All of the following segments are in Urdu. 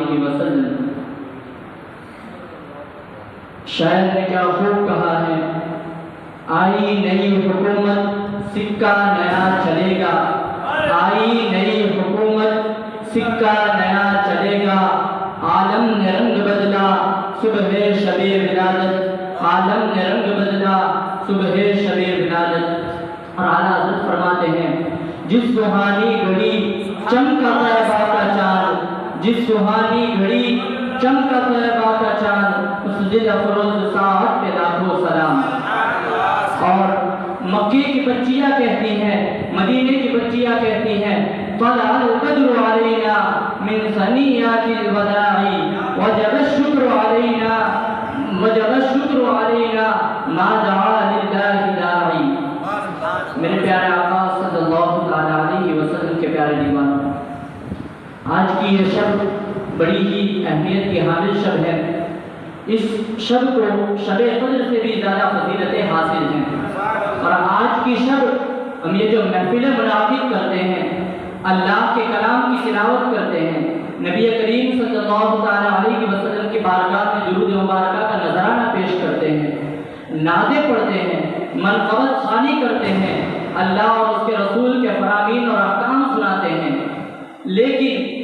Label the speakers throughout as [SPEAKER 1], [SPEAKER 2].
[SPEAKER 1] علیہ وسلم۔ شاعر نے کیا خوب کہا ہے، آئی نئی حکومت سکہ نیا چلے گا، آئی نئی حکومت سکہ نیا چلے گا، عالم نے رنگ بدلا صبح شب ولادت، عالم نے رنگ بدلا صبح شب ولادت۔ اور اعلیٰ حضرت فرماتے ہیں، جس سہانی گھڑی چمکا طیبہ کا چاند، جس سہانی گھڑی چمکا طیبہ کا چاند، اس دل افروز ساعت پہ لاکھوں سلام۔ اور مکے کی بچیاں کہتی ہیں، مدینے کی بچیاں کہتی ہیں، طلع القدر علینا من ثنیات الوداع وجب الشکر علینا وجب الشکر علینا ما دعا للہ داعی۔ میرے پیارے آقا صلی اللہ علیہ وسلم کے پیارے دیوانوں، آج کی یہ شب بڑی ہی اہمیت کی حامل شب ہے۔ اس شب کو شب قدر سے بھی زیادہ فضیلتیں حاصل ہیں، اور آج کی شب ہم یہ جو محفلیں منعقد کرتے ہیں، اللہ کے کلام کی تلاوت کرتے ہیں، نبی کریم صلی اللہ علیہ وسلم کی بارگاہ میں درود مبارکہ کا نذرانہ پیش کرتے ہیں، نعتیں پڑھتے ہیں، منقبت خوانی کرتے ہیں، اللہ اور اس کے رسول کے فرامین اور احکام سناتے ہیں، لیکن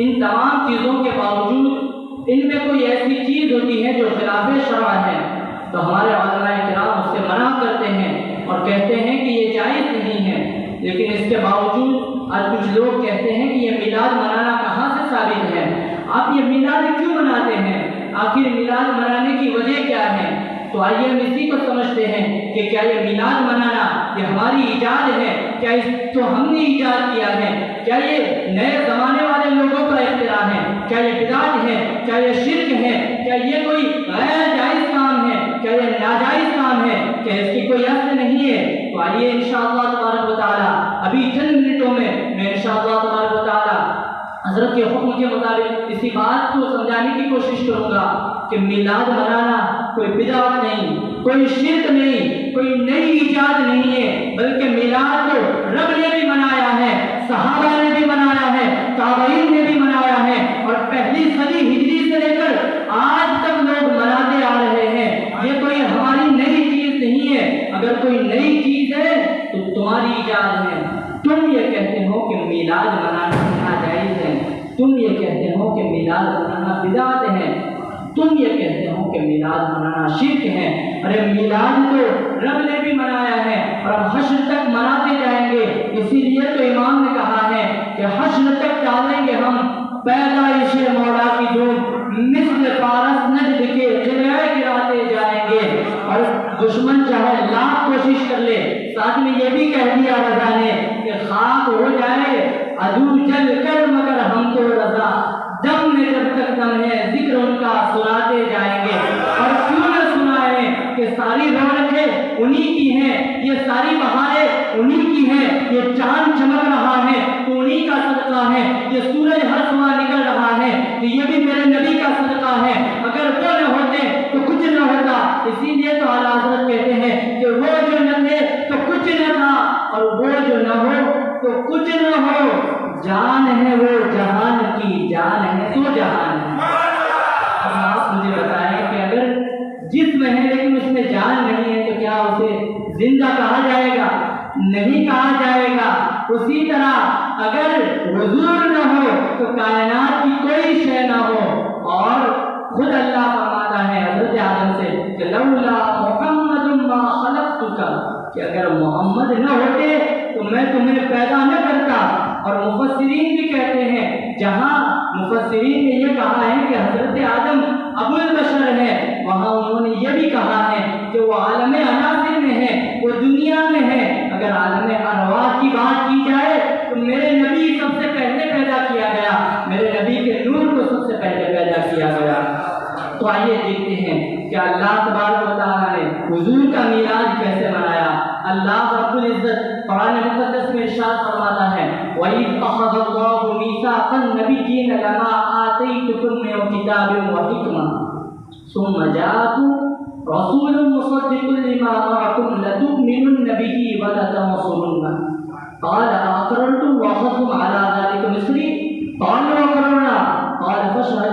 [SPEAKER 1] ان تمام چیزوں کے باوجود ان میں کوئی ایسی چیز ہوتی ہے جو خلاف شرع ہے تو ہمارے علماء کرام اس سے منع کرتے ہیں اور کہتے ہیں کہ یہ جائز نہیں ہے۔ لیکن اس کے باوجود آج کچھ لوگ کہتے ہیں کہ یہ میلاد منانا کہاں سے ثابت ہے، آپ یہ میلاد کیوں مناتے ہیں، آخر میلاد منانے کی وجہ کیا ہے؟ تو آئیے ہم اسی کو سمجھتے ہیں کہ کیا یہ میلاد منانا یہ ہماری ایجاد ہے، کیا اس کو ہم نے ایجاد کیا ہے، کیا یہ نئے زمانے والے لوگوں کا اختراع ہے، کیا یہ بدعت ہے، کیا یہ شرک ہے، کیا یہ کوئی غیر جائز کام ہے، کیا یہ ناجائز کام ہے، کیا اس کی کوئی اصل نہیں ہے؟ تو آئیے انشاءاللہ تبارک و تعالیٰ ابھی چند منٹوں میں انشاءاللہ تبارک و تعالیٰ حضرت کے حکم کے مطابق اسی بات کو سمجھانے کی کوشش کروں گا کہ میلاد منانا کوئی بدعت نہیں، کوئی شرک نہیں، کوئی نئی ایجاد نہیں ہے، بلکہ میلاد کو رب نے بھی منایا ہے، صحابہ نے بھی منایا ہے، تابعین نے بھی منایا ہے، اور پہلی صدی ہجری سے لے کر آج تک لوگ مناتے آ رہے ہیں۔ یہ کوئی ہماری نئی چیز نہیں ہے، اگر کوئی نئی چیز ہے تو تمہاری ایجاد ہے۔ تم یہ کہتے ہو کہ میلاد منانا ناجائز ہے، تم یہ کہتے ہو کہ میلاد منانا بدعت ہے، تم یہ کہتے ہو کہ میلاد منانا شرک ہے۔ ارے میلاد تو رب نے بھی منایا ہے اور ہم حشر تک مناتے جائیں گے، اسی لیے تو امام نے کہا ہے کہ حشر تک ڈالیں گے ہم پیدائش مولا کی دھوم، مثل پارس نجد کے قلعے گراتے جائیں گے، اور دشمن چاہے لاکھ کوشش کر لے، ساتھ میں یہ بھی کہہ دیا رضا نے کہ خاک ہو جائے عدو جل کر مگر ہم تو رضا، دم میں جب تک دم ہے ذکر ان کا سناتے جائیں گے۔ اور کیوں نہ سنائیں کہ ساری رونقیں انہی کی ہیں، یہ ساری بہاریں انہی کی ہیں، یہ چاند چمک رہا ہے تو انہی کا صدقہ ہے، یہ سورج ہر صبح نکل رہا ہے تو یہ بھی میرے نبی کا صدقہ ہے، اگر وہ نہ ہوتے تو کچھ نہ ہوتا۔ اسی لیے تو اعلیٰ حضرت کہتے ہیں کہ وہ جو نہ تھے تو کچھ نہ تھا، اور وہ جو نہ ہو تو کچھ نہ ہو، جان ہے وہ جہان کی جان ہے تو جہان ہے۔ اب آپ مجھے بتائیں کہ اگر جسم ہے لیکن اس میں جان نہیں ہے تو کیا اسے زندہ کہا جائے گا؟ نہیں کہا جائے گا۔ اسی طرح اگر حضور نہ ہو تو کائنات کی کوئی شے نہ ہو، اور خود اللہ فرماتا ہے حضرت آدم سے کہ لولا محمد ما خلقتک، کہ اگر محمد نہ ہوتے تو میں تمہیں پیدا نہ کرتا۔ اور مفسرین بھی کہتے ہیں، جہاں مفسرین نے یہ کہا ہے کہ حضرت آدم ابو البشر ہے، وہاں انہوں نے یہ بھی کہا ہے کہ وہ عالم عناصر میں ہے، وہ دنیا میں ہے۔ اگر عالم ارواح کی بات کی جائے تو میرے نبی سب سے پہلے پیدا کیا گیا، میرے نبی کے نور کو سب سے پہلے پیدا کیا گیا۔ تو آئیے دیکھتے ہیں کہ اللہ تبارک و تعالیٰ نے حضور کا میلاد کیسے منایا۔ اللہ رب العزت قرآن مقدس میں ارشاد فرماتا ہے، وَإِذْ أَخَذَ اللَّهُ مِيثَاقَ النَّبِيِّينَ لَمَا آتَيْتُكُم مِّن كِتَابٍ وَحِكْمَةٍ ثُمَّ جَاءَكُمْ رَسُولٌ مُصَدِّقٌ لِّمَا مَعَكُمْ لَتُؤْمِنُنَّ بِهِ وَلَتَنصُرُنَّهُ قَالَ أَقْرَرْتُمْ وَأَخَذْتُمْ عَلَىٰ ذَلِكُمْ إِصْرِي قَالُوا أَقْرَرْنَا قَالَ فَاشْهَدُوا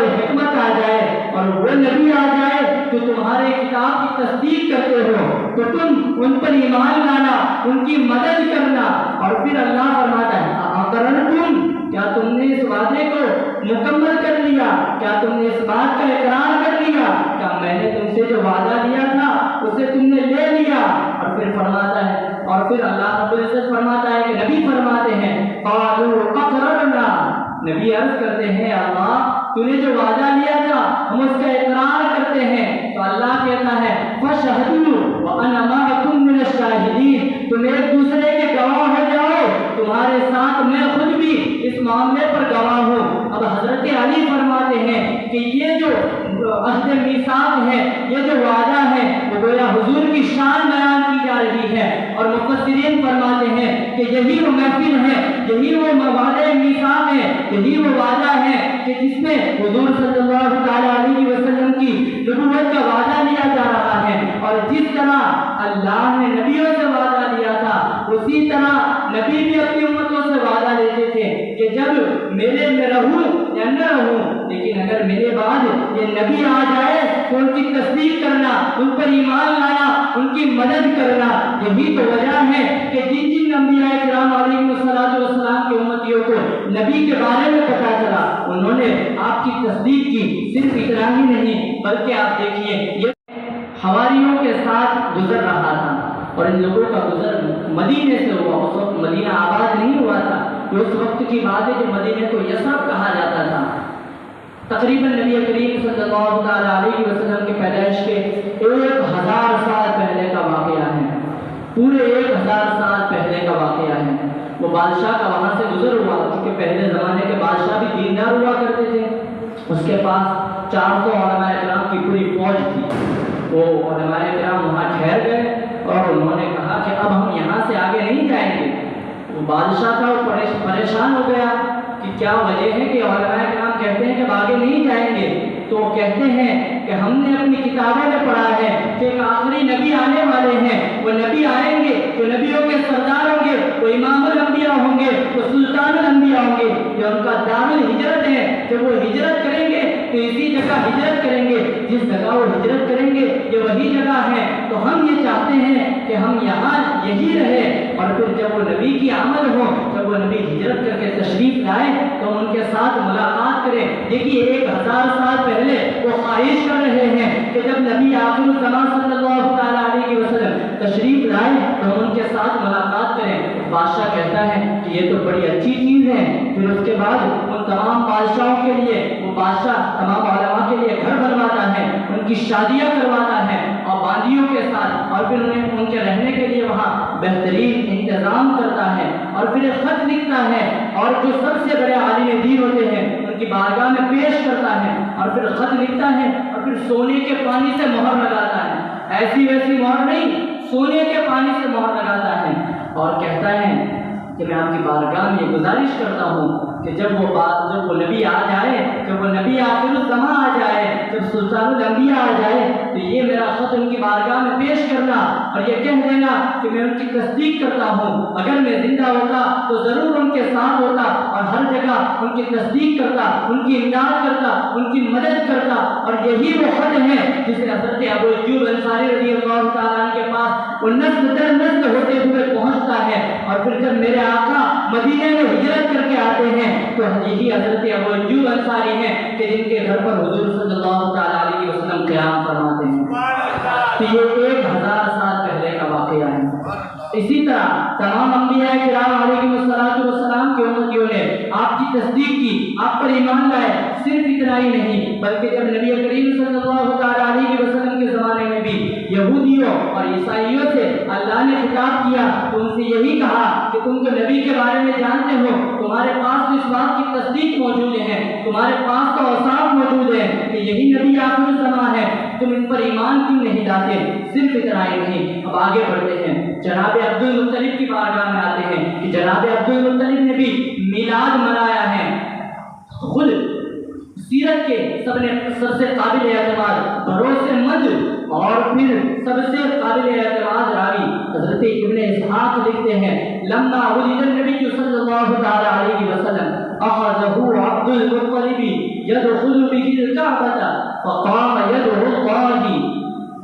[SPEAKER 1] اور حکمت آ جائے اور وہ نبی آ جائے جو تمہارے کتاب کی تصدیق کرتے ہو تو تم ان پر ایمان لانا، ان کی مدد کرنا۔ اور پھر اللہ فرماتا ہے کیا تم نے اس وعدے کو مکمل کر لیا؟ کیا تم نے اس بات کا اقرار کر لیا؟ کیا میں نے تم سے جو وعدہ لیا تھا اسے تم نے لے لیا؟ اور پھر فرماتا ہے، اور پھر اللہ رب العزت فرماتا ہے کہ نبی فرماتے ہیں قالوا اقررنا، نبی عرض کرتے ہیں اللہ تو نے جو وعدہ لیا تھا ہم اس کا اقرار کرتے ہیں۔ تو اللہ کہتا ہے فشہدوا وانا معکم من الشاہدین، تم ایک دوسرے کے گواہ ہو جاؤ، تمہارے ساتھ میں خود بھی اس معاملے پر گواہ ہوں۔ اب حضرت علی فرماتے ہیں کہ یہ جو عہد میثاق ہے، یہ جو وعدہ ہے وہ گویا حضور کی شان بیان کی جا رہی ہے، اور مفسرین فرماتے ہیں کہ یہی وہ محفل ہے، یہی وہ وعدہ میثاق ہے، یہی وہ وعدہ ہے کہ جس میں حضور صلی اللہ تعالی علیہ وسلم کی نبوت کا وعدہ لیا جا رہا ہے۔ اور جس طرح اللہ نے نبیوں سے وعدہ لیا تھا اسی طرح نبی بھی اپنی امتوں سے وعدہ لیتے تھے کہ جب میرے میں رہوں یا نہ رہوں، لیکن اگر میرے بعد یہ نبی آ جائے تو ان کی تصدیق کرنا، ان پر ایمان لانا، ان کی مدد کرنا۔ یہی تو وجہ ہے کہ جن جن انبیاء کرام علیہ السلام کی امتیوں کو نبی کے بارے میں پتہ چلا انہوں نے آپ کی تصدیق کی۔ صرف اتنا ہی نہیں بلکہ آپ دیکھیے یہ حواریوں کے ساتھ گزر رہا تھا، اور ان لوگوں کا گزر مدینے سے ہوا۔ اس وقت مدینہ آباد نہیں ہوا تھا، یہ اس وقت کی بات ہے کہ مدینے کو یثرب کہا جاتا تھا۔ تقریباً نبی کریم صلی اللہ تعالی علیہ وسلم کی پیدائش کے 1000 سال پہلے کا واقعہ ہے، پورے 1000 سال پہلے کا واقعہ ہے۔ وہ بادشاہ کا وہاں سے گزر ہوا، کیونکہ پہلے زمانے کے بادشاہ بھی دیندار ہوا کرتے تھے، اس کے پاس 400 علماء کرام کی پوری فوج تھی۔ وہ علماء کرام وہاں ٹھہر گئے اور انہوں نے کہا کہ اب ہم یہاں سے آگے نہیں جائیں گے۔ وہ بادشاہ تھا، وہ پریشان ہو گیا کہ کیا وجہ ہے کہ علماء کرام کہتے ہیں کہ اب آگے نہیں جائیں گے۔ تو وہ کہتے ہیں کہ ہم نے اپنی کتابوں میں پڑھا ہے کہ ایک آخری نبی آنے والے ہیں، وہ نبی آئیں گے جو نبیوں کے سردار ہوں گے، وہ امام الانبیاء ہوں گے، وہ سلطان الانبیاء ہوں گے، یہ ان کا دار الہجرت ہے۔ جب وہ ہجرت کریں گے تو اسی جگہ ہجرت کریں گے، جس جگہ وہ ہجرت کریں گے یہ وہی جگہ ہے۔ تو ہم یہ چاہتے ہیں کہ ہم یہاں یہی رہے، اور پھر جب وہ نبی کی آمد ہو، جب وہ نبی ہجرت کر کے تشریف لائے تو ہم ان کے ساتھ ملاقات کریں۔ دیکھیے 1000 سال پہلے وہ خواہش کر رہے ہیں کہ جب نبی آخر الزمان صلی اللہ تعالی علیہ وسلم تشریف لائے تو ہم ان کے ساتھ ملاقات کریں۔ بادشاہ کہتا ہے کہ یہ تو بڑی اچھی چیز ہے۔ پھر اس کے بعد ان تمام بادشاہوں کے لیے وہ بادشاہ تمام علماء کے لیے گھر بنواتا ہے، ان کی شادیاں کرواتا ہے اور باندیوں کے ساتھ، اور پھر انہیں ان کے رہنے کے لیے وہاں بہترین انتظام کرتا ہے، اور پھر ایک خط لکھتا ہے اور جو سب سے بڑے عالم دین ہوتے ہیں ان کی بارگاہ میں پیش کرتا ہے، اور پھر خط لکھتا ہے اور پھر سونے کے پانی سے مہر لگاتا ہے۔ ایسی ویسی مہر نہیں، سونے کے پانی سے مہر لگاتا ہے، اور کہتا ہے کہ میں آپ کی بارگاہ میں یہ گزارش کرتا ہوں کہ جب وہ نبی آ جائے، جب وہ نبی آخر الزمان آ جائے، جب سلطان الانبیاء آ جائے تو یہ میرا خط ان کی بارگاہ میں پیش کرنا اور یہ کہہ دینا کہ میں ان کی تصدیق کرتا ہوں، اگر میں زندہ ہوتا تو ضرور ان کے ساتھ ہوتا اور ہر جگہ ان کی تصدیق کرتا، ان کی امداد کرتا، ان کی مدد کرتا۔ اور یہی وہ خط ہے جسے حضرت ابو ایوب انصاری رضی اللہ تعالیٰ عنہ کے پاس وہ نسل در نسل ہوتے ہوئے پہنچتا ہے، اور پھر جب میرے آقا مدینے میں ہجرت کر کے آتے ہیں تو یہی حضرت ابو ایوب انصاری ہیں کہ جن کے گھر پر حضور صلی اللہ تعالی علیہ وسلم قیام فرماتے ہیں۔ تو یہ 1000 سال پہلے کا واقعہ ہے۔ اسی طرح تمام انبیاء کرام علیہ السلام کی امتیوں نے آپ کی تصدیق کی، آپ پر ایمان لائے۔ صرف اتنا ہی نہیں بلکہ جب نبی کریم صلی اللہ تعالی علیہ وسلم کے زمانے میں بھی یہودیوں اور عیسائیوں سے اللہ نے خطاب کیا تو ان سے یہی کہا کہ تم تو نبی کے بارے میں جانتے ہو، تمہارے پاس تو اس بات کی تصدیق موجود ہے، تمہارے پاس تو اوصاف موجود ہے کہ یہی نبی آخر الزمان ہے، تم ان پر ایمان کیوں نہیں لاتے؟ صرف اتنا ہی نہیں، اب آگے بڑھتے ہیں، جناب عبد المطلب کی بارگاہ میں آتے ہیں کہ جناب عبد المطلب نے بھی میلاد منایا ہے۔ خود سیرت کے سب سے قابل اعتماد، بھروسے مند اور پھر سب سے قابل اعتماد راوی حضرت ابن اسحاق لکھتے ہیں لما ولد النبی صلی اللہ تعالی علیہ وسلم أخذه عبد المطلب يدخل به الكعبة فقام يدعو الله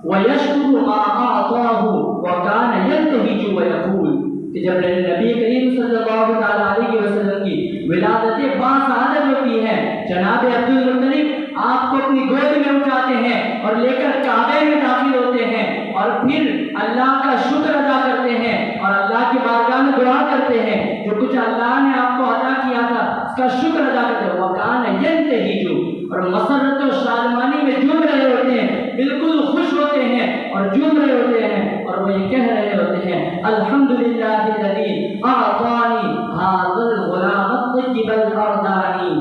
[SPEAKER 1] ويشكر ما أعطاه وكان ينتهج ويقول کہ جب نبی کریم صلی اللہ علیہ وسلم کی ولادت باسعادت ہوتی ہے، جناب عبد المطلب آپ کو اپنی گود میں اٹھاتے ہیں اور لے کر کعبے میں داخل ہوتے ہیں اور پھر اللہ کا شکر ادا کرتے ہیں اور اللہ کی بارگاہ میں دعا کرتے ہیں جو کچھ اللہ نے آپ کو عطا کیا تھا اس کا شکر ادا کرتے ہیں۔ وَكَانَ يَنْتَهِجُ اور مسرت و شادمانی میں جھوم رہے ہوتے ہیں، بالکل خوش ہوتے ہیں اور جھوم رہے ہوتے ہیں اور وہ یہ کہہ رہے ہوتے ہیں الحمدللہ الذی اعطانی ھذا الغلام الطیب الارضانی،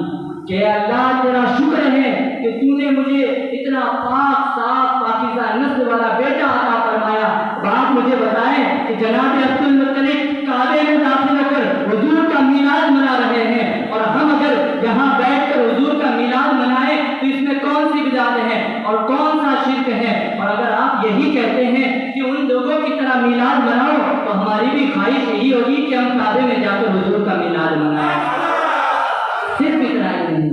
[SPEAKER 1] کہ اللہ تیرا شکر ہے کہ تو نے مجھے اتنا پاک صاف پاکیزہ نسل والا بیٹا عطا فرمایا۔ بات مجھے بتائیں کہ جناب عبد المطلب کعبے میں داخل ہو کر حضور کا میلاد منا رہے ہیں اور ہم اگر یہاں بیٹھ کر حضور کا میلاد منائیں تو اس میں کون سی بدعت ہے اور کون سا شرک ہے؟ اور اگر آپ یہی کہتے ہیں کہ ان لوگوں کی طرح میلاد مناؤ تو ہماری بھی خواہش یہی ہوگی کہ ہم کعبے میں جا کر حضور کا میلاد منائیں۔ صرف اتنا ہی نہیں،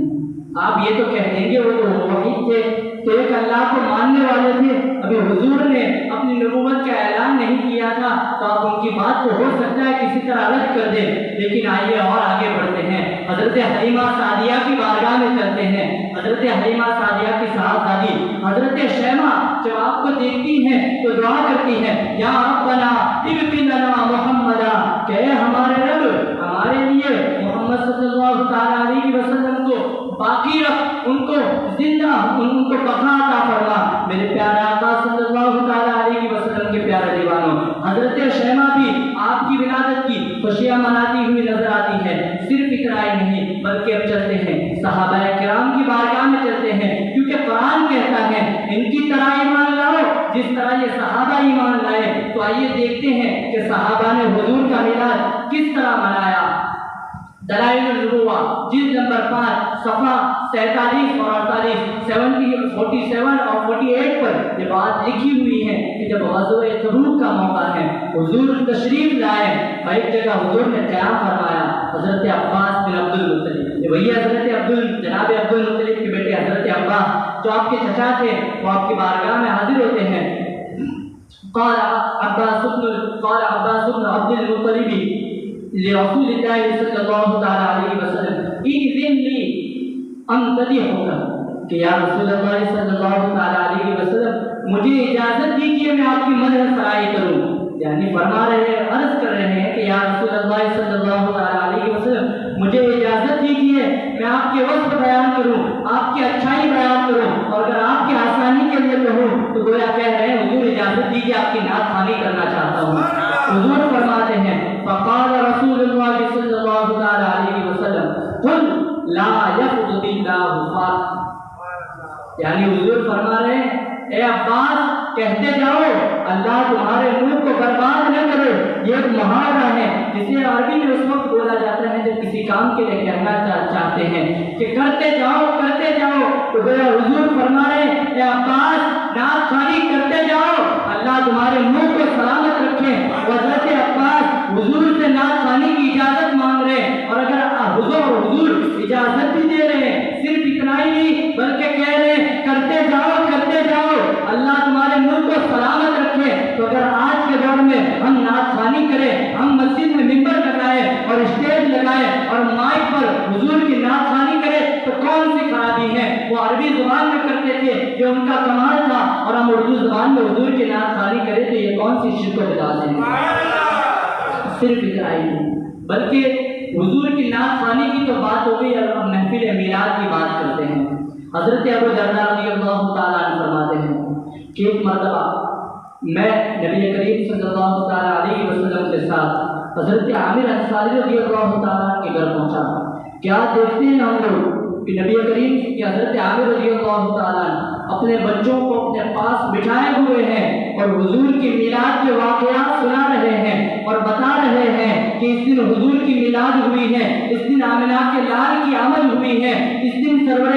[SPEAKER 1] آپ یہ تو کہہ دیں گے وہ تو موحد تھے، تو ایک اللہ کو ماننے والے تھے، ابھی حضور نے اپنی نبوت کا اعلان نہیں کیا تھا تو آپ ان کی بات کو ہو سکتا ہے کسی طرح رد کر دیں، لیکن آئیے اور آگے بڑھتے ہیں، حضرت حلیمہ سعدیہ کی بارگاہ میں چلتے ہیں۔ حضرت حلیمہ سعدیہ کی صاحبزادی حضرت شیمہ جب آپ کو دیکھتی ہیں تو دعا کرتی ہیں یا ربنا اغفر لنا محمدا، کہ ہمارے رب ہمارے لیے محمد صلی اللہ علیہ وسلم کو باقی رکھ، ان کو زندہ، ان کو بقا عطا فرما۔ میرے پیارے آقا صلی اللہ علیہ وسلم کے پیارے دیوانوں، حضرت شیمہ بھی آپ کی ولادت کی خوشیاں مناتی ہوئی نظر آتی ہے۔ صرف اتنا ہی نہیں بلکہ اب چلتے ہیں صحابہ کرام کی بارگاہ میں چلتے ہیں، کیونکہ قرآن کہتا ہے ان کی طرح ایمان لاؤ جس طرح یہ صحابہ ایمان لائے۔ تو آئیے دیکھتے ہیں کہ صحابہ نے حضور کا میلاد کس طرح منایا۔ دلائل النبوہ جلد نمبر 5 صفحہ 47 اور 48 47 اور 48 پر یہ بات لکھی ہوئی ہے کہ جب غزوہ تبوک کا موقع ہے حضور تشریف لائے، ایک جگہ حضور نے قیام فرمایا، حضرت عباس بن عبد المطلب، وہی حضرت جناب عبد المطلب کے بیٹے حضرت عباس جو آپ کے چچا تھے، وہ آپ کی بارگاہ میں حاضر ہوتے ہیں۔ قال عباس بن عبد المطلب لرسول اللہ صلی اللہ علیہ وسلم اذن لی امتدحک، کہ یا رسول اللہ صلی اللہ علیہ وسلم مجھے اجازت دیجیے میں آپ کی مدح سرائی کروں، یعنی فرما رہے ہیں، عرض کر رہے ہیں کہ یا رسول اللہ صلی اللہ علیہ وسلم مجھے اجازت دیجیے میں آپ کے وصف بیان کروں، آپ کی اچھائی بیان کروں، اور اگر آپ کی آسانی کے لیے کہوں تو گویا کہہ رہے ہیں حضور اجازت دیجیے آپ کی نعت خوانی کرنا چاہتا ہوں۔ حضور فرماتے ہیں فقال رسول اللہ صلی اللہ علیہ وسلم قل لا يقض اللہ فاک، یعنی حضور فرما رہے ہیں اے عباس کہتے جاؤ اللہ تمہارے منہ کو برباد نہ کرے۔ یہ ایک محاورہ ہے جسے عربی میں اس وقت بولا جاتا ہے جب کسی کام کے لیے کہنا چاہتے ہیں کہ کرتے جاؤ کرتے جاؤ، تو گویا حضور فرما رہے ہیں اے عباس نعت خوانی کرتے جاؤ اللہ تمہارے منہ کو سلامت رکھے۔ حضرت عباس حضور سے نعت خوانی کی اجازت مانگ رہے ہیں، اور اگر حضور اجازت بھی دے رہے ہیں، صرف اتنا ہی نہیں بلکہ کہہ رہے ہیں کرتے جاؤ اللہ تمہارے ملک کو سلامت رکھے۔ تو اگر آج کے دور میں ہم نعت خوانی کریں، ہم مسجد میں ممبر لگائے اور اسٹیج لگائے اور مائک پر حضور کی نعت خوانی کریں تو کون سی خرابی ہے؟ وہ عربی زبان میں کرتے تھے جو ان کا کمال تھا، اور ہم اردو زبان میں حضور کی نعت خوانی کریں تو یہ کون سی شرک و بدعت ہے؟ صرف اتنا ہی نہیں بلکہ حضور کی نعت خوانی کی تو بات ہو گئی، اب محفل میلاد کی بات کرتے ہیں۔ حضرت ابو درداء رضی اللہ تعالیٰ عنہ فرماتے ہیں کہ ایک مرتبہ میں نبی کریم صلی اللہ تعالیٰ علیہ وسلم کے ساتھ حضرت عامر انصاری رضی اللہ تعالیٰ کے گھر پہنچا۔ کیا دیکھتے ہیں ہم لوگ کہ نبی کریم کی حضرت عامر رضی اللہ تعالیٰ اپنے بچوں کو اپنے پاس بٹھائے ہوئے ہیں اور حضور کی میلاد کے واقعات سنا رہے ہیں اور بتا رہے ہیں کہ اس دن حضور کی میلاد ہوئی ہے، اس دن آمنہ کے لال کی آمد ہوئی ہے، اس دن سرور